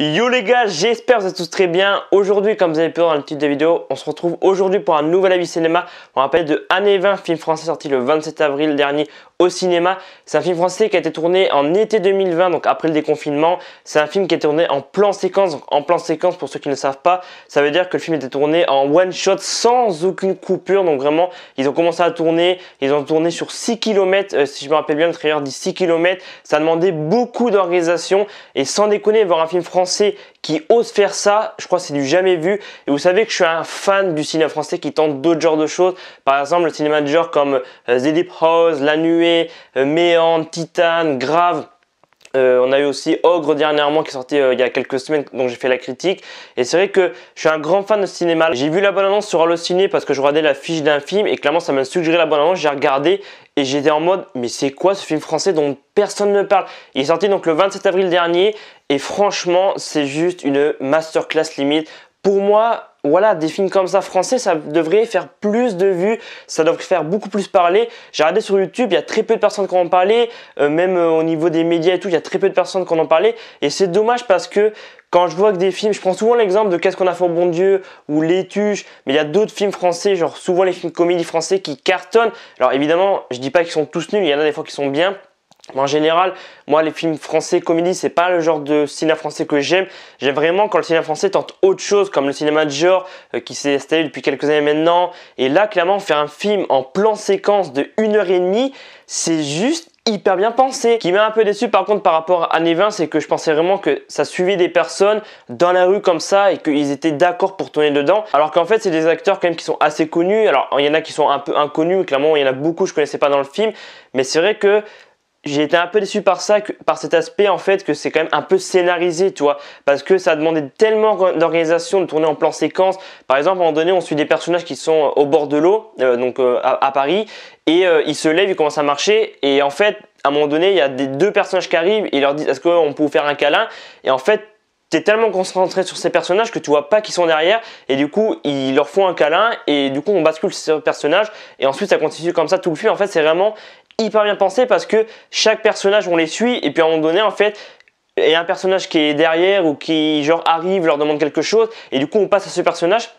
Yo les gars, j'espère que vous êtes tous très bien. Aujourd'hui, comme vous avez pu voir dans le titre de la vidéo, on se retrouve aujourd'hui pour un nouvel avis cinéma. On rappelle de Années 20, film français sorti le 27 avril dernier au cinéma. C'est un film français qui a été tourné en été 2020, donc après le déconfinement. C'est un film qui a été tourné en plan séquence. Donc en plan séquence, pour ceux qui ne le savent pas, ça veut dire que le film était tourné en one shot sans aucune coupure. Donc vraiment, ils ont commencé à tourner. Ils ont tourné sur 6 km. Si je me rappelle bien, le trailer dit 6 km. Ça a demandé beaucoup d'organisation. Et sans déconner, voir un film français qui ose faire ça, je crois que c'est du jamais vu. Et vous savez que je suis un fan du cinéma français qui tente d'autres genres de choses. Par exemple, le cinéma de genre comme The Deep House, La Nuée, Méandre, Titane, Grave. On a eu aussi Ogre dernièrement qui est sorti il y a quelques semaines, dont j'ai fait la critique. Et c'est vrai que je suis un grand fan de cinéma. J'ai vu la bande-annonce sur Allociné parce que je regardais la fiche d'un film et clairement ça m'a suggéré la bande-annonce. J'ai regardé et j'étais en mode mais c'est quoi ce film français dont personne ne parle? Il est sorti donc le 27 avril dernier et franchement c'est juste une masterclass limite. Pour moi, voilà, des films comme ça français, ça devrait faire plus de vues, ça devrait faire beaucoup plus parler. J'ai regardé sur YouTube, il y a très peu de personnes qui en ont parlé, même au niveau des médias et tout, il y a très peu de personnes qui en ont parlé. Et c'est dommage parce que quand je vois que des films, je prends souvent l'exemple de Qu'est-ce qu'on a fait au bon Dieu ou Les Tuches, mais il y a d'autres films français, genre souvent les films comédies français qui cartonnent. Alors évidemment, je dis pas qu'ils sont tous nuls, il y en a des fois qui sont bien. En général, moi les films français comédie, c'est pas le genre de cinéma français que j'aime. J'aime vraiment quand le cinéma français tente autre chose, comme le cinéma de genre qui s'est installé depuis quelques années maintenant. Et là, clairement, faire un film en plan séquence de 1h30, c'est juste hyper bien pensé. Ce qui m'a un peu déçu par contre par rapport à Années 20, c'est que je pensais vraiment que ça suivait des personnes dans la rue comme ça et qu'ils étaient d'accord pour tourner dedans. Alors qu'en fait, c'est des acteurs quand même qui sont assez connus. Alors, il y en a qui sont un peu inconnus, clairement, il y en a beaucoup que je connaissais pas dans le film. Mais c'est vrai que j'ai été un peu déçu par ça, par cet aspect en fait que c'est quand même un peu scénarisé, tu vois, parce que ça a demandé tellement d'organisation de tourner en plan séquence. Par exemple, à un moment donné, on suit des personnages qui sont au bord de l'eau, à Paris, et ils se lèvent, ils commencent à marcher, et en fait, à un moment donné, il y a deux personnages qui arrivent, et ils leur disent est-ce qu'on peut vous faire un câlin? Et en fait, t'es tellement concentré sur ces personnages que tu vois pas qu'ils sont derrière et du coup ils leur font un câlin et du coup on bascule sur ces personnages et ensuite ça continue comme ça tout le film. En fait c'est vraiment hyper bien pensé parce que chaque personnage on les suit et puis à un moment donné en fait il y a un personnage qui est derrière ou qui genre arrive, leur demande quelque chose et du coup on passe à ce personnage.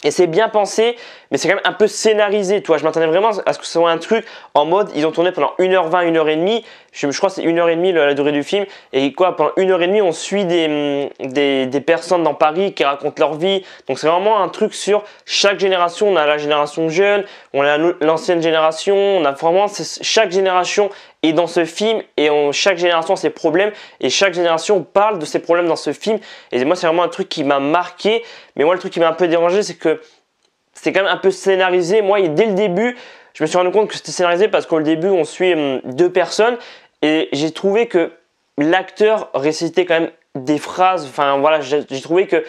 Et c'est bien pensé, mais c'est quand même un peu scénarisé, tu vois. Je m'attendais vraiment à ce que ce soit un truc en mode, ils ont tourné pendant 1h20, 1h30. Je crois que c'est 1h30 la durée du film. Et quoi, pendant 1h30, on suit des personnes dans Paris qui racontent leur vie. Donc c'est vraiment un truc sur chaque génération. On a la génération jeune, on a l'ancienne génération. On a vraiment, chaque génération est dans ce film et chaque génération a ses problèmes. Et chaque génération parle de ses problèmes dans ce film. Et moi, c'est vraiment un truc qui m'a marqué. Mais moi, le truc qui m'a un peu dérangé, c'est que c'est quand même un peu scénarisé. Moi, dès le début, je me suis rendu compte que c'était scénarisé parce qu'au début, on suit deux personnes et j'ai trouvé que l'acteur récitait quand même des phrases. Enfin, voilà, j'ai trouvé que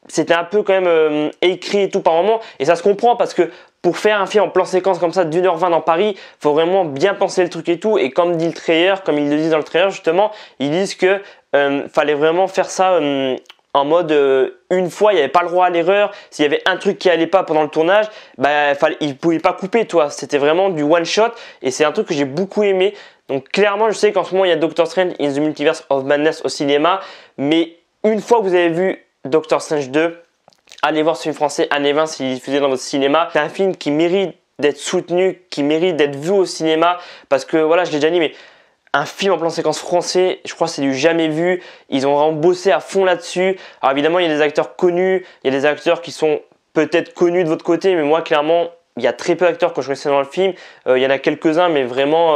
c'était un peu quand même écrit et tout par moment. Et ça se comprend parce que pour faire un film en plan séquence comme ça d'1h20 dans Paris, faut vraiment bien penser le truc et tout. Et comme dit le trailer, comme ils le disent dans le trailer justement, ils disent que fallait vraiment faire ça en mode une fois il n'y avait pas le droit à l'erreur. S'il y avait un truc qui allait pas pendant le tournage, il pouvait pas couper, toi. C'était vraiment du one shot et c'est un truc que j'ai beaucoup aimé. Donc clairement, je sais qu'en ce moment il y a Doctor Strange in the Multiverse of Madness au cinéma, mais une fois que vous avez vu Doctor Strange 2, allez voir ce film français Années 20 s'il est diffusé dans votre cinéma. C'est un film qui mérite d'être soutenu, qui mérite d'être vu au cinéma parce que voilà, je l'ai déjà dit, mais un film en plan séquence français, je crois que c'est du jamais vu. Ils ont vraiment bossé à fond là-dessus. Alors évidemment, il y a des acteurs connus, il y a des acteurs qui sont peut-être connus de votre côté, mais moi clairement, il y a très peu d'acteurs que je connaissais dans le film. Il y en a quelques-uns, mais vraiment,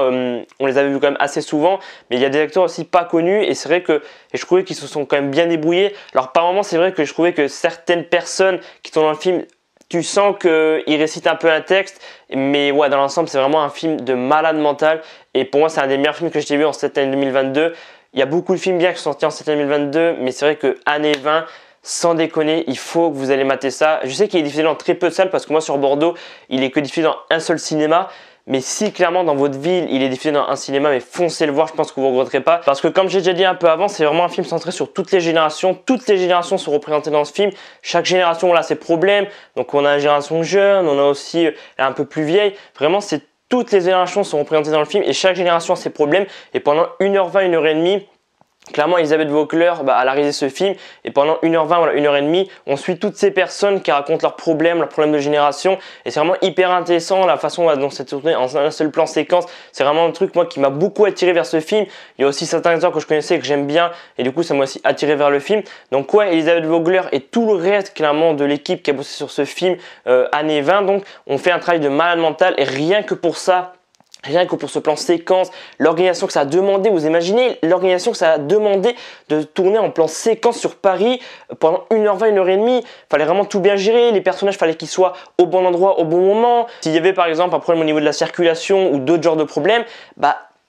on les avait vus quand même assez souvent. Mais il y a des acteurs aussi pas connus, et c'est vrai que je trouvais qu'ils se sont quand même bien débrouillés. Alors par moments, c'est vrai que je trouvais que certaines personnes qui sont dans le film, tu sens qu'ils récitent un peu un texte, mais ouais, dans l'ensemble, c'est vraiment un film de malade mental. Et pour moi, c'est un des meilleurs films que j'ai vu en cette année 2022. Il y a beaucoup de films bien qui sont sortis en cette année 2022, mais c'est vrai que Années 20, sans déconner, il faut que vous allez mater ça. Je sais qu'il est diffusé dans très peu de salles parce que moi sur Bordeaux, il est que diffusé dans un seul cinéma. Mais si clairement dans votre ville il est diffusé dans un cinéma, mais foncez le voir, je pense que vous ne regretterez pas. Parce que comme j'ai déjà dit un peu avant, c'est vraiment un film centré sur toutes les générations. Toutes les générations sont représentées dans ce film. Chaque génération a ses problèmes. Donc on a la génération jeune, on a aussi un peu plus vieille. Vraiment, toutes les générations sont représentées dans le film et chaque génération a ses problèmes. Et pendant 1h20, 1h30, Clairement, Elisabeth Vogler, elle a réalisé ce film et pendant 1h20, voilà, 1h30, on suit toutes ces personnes qui racontent leurs problèmes de génération et c'est vraiment hyper intéressant la façon dont c'est tourné en un seul plan séquence. C'est vraiment un truc moi qui m'a beaucoup attiré vers ce film. Il y a aussi certains acteurs que je connaissais et que j'aime bien et du coup ça m'a aussi attiré vers le film. Donc ouais, Elisabeth Vogler et tout le reste clairement de l'équipe qui a bossé sur ce film années 20, donc on fait un travail de malade mental et rien que pour ça, rien que pour ce plan séquence, l'organisation que ça a demandé, vous imaginez l'organisation que ça a demandé de tourner en plan séquence sur Paris pendant 1h20, 1h30. Fallait vraiment tout bien gérer, les personnages fallait qu'ils soient au bon endroit, au bon moment. S'il y avait par exemple un problème au niveau de la circulation ou d'autres genres de problèmes,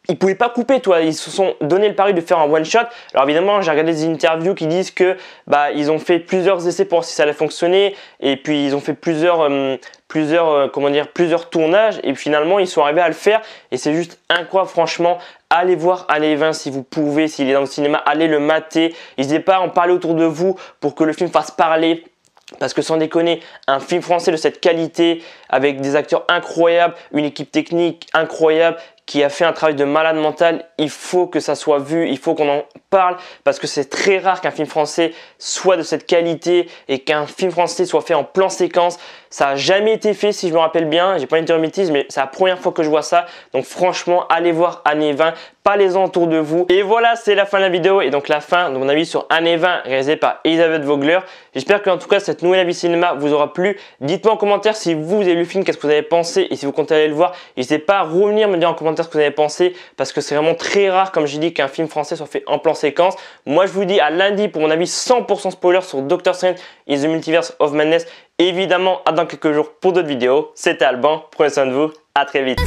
ils pouvaient pas couper, ils se sont donné le pari de faire un one shot. Alors évidemment, j'ai regardé des interviews qui disent que ils ont fait plusieurs essais pour voir si ça allait fonctionner et puis ils ont fait plusieurs tournages et finalement ils sont arrivés à le faire et c'est juste incroyable franchement. Allez voir Années 20 si vous pouvez, s'il est dans le cinéma, allez le mater. N'hésitez pas à en parler autour de vous pour que le film fasse parler. Parce que sans déconner, un film français de cette qualité, avec des acteurs incroyables, une équipe technique incroyable, qui a fait un travail de malade mental, il faut que ça soit vu, il faut qu'on en parle, parce que c'est très rare qu'un film français soit de cette qualité et qu'un film français soit fait en plan séquence. Ça n'a jamais été fait si je me rappelle bien, j'ai pas envie de dire une bêtise, mais c'est la première fois que je vois ça. Donc franchement, allez voir Années 20, parlez-en autour de vous. Et voilà, c'est la fin de la vidéo et donc la fin de mon avis sur Années 20 réalisé par Elisabeth Vogler. J'espère qu'en tout cas cette nouvelle avis cinéma vous aura plu. Dites-moi en commentaire si vous avez lu le film, qu'est-ce que vous avez pensé et si vous comptez aller le voir. N'hésitez pas à revenir me dire en commentaire ce que vous avez pensé parce que c'est vraiment très rare, comme j'ai dit, qu'un film français soit fait en plan séquence. Moi je vous dis à lundi pour mon avis 100% spoiler sur Doctor Strange in the Multiverse of Madness. Évidemment, à dans quelques jours pour d'autres vidéos. C'était Alban, prenez soin de vous, à très vite.